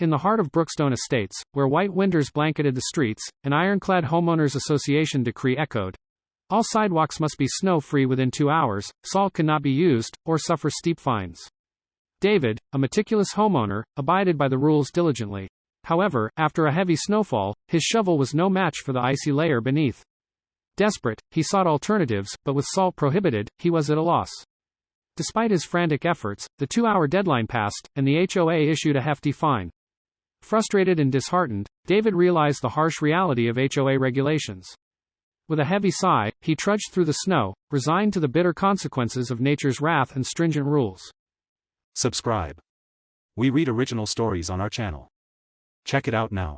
In the heart of Brookstone Estates, where white winters blanketed the streets, an ironclad Homeowners Association decree echoed. All sidewalks must be snow-free within 2 hours, salt cannot be used, or suffer steep fines. David, a meticulous homeowner, abided by the rules diligently. However, after a heavy snowfall, his shovel was no match for the icy layer beneath. Desperate, he sought alternatives, but with salt prohibited, he was at a loss. Despite his frantic efforts, the 2-hour deadline passed, and the HOA issued a hefty fine. Frustrated and disheartened, David realized the harsh reality of HOA regulations. With a heavy sigh, he trudged through the snow, resigned to the bitter consequences of nature's wrath and stringent rules. Subscribe. We read original stories on our channel. Check it out now.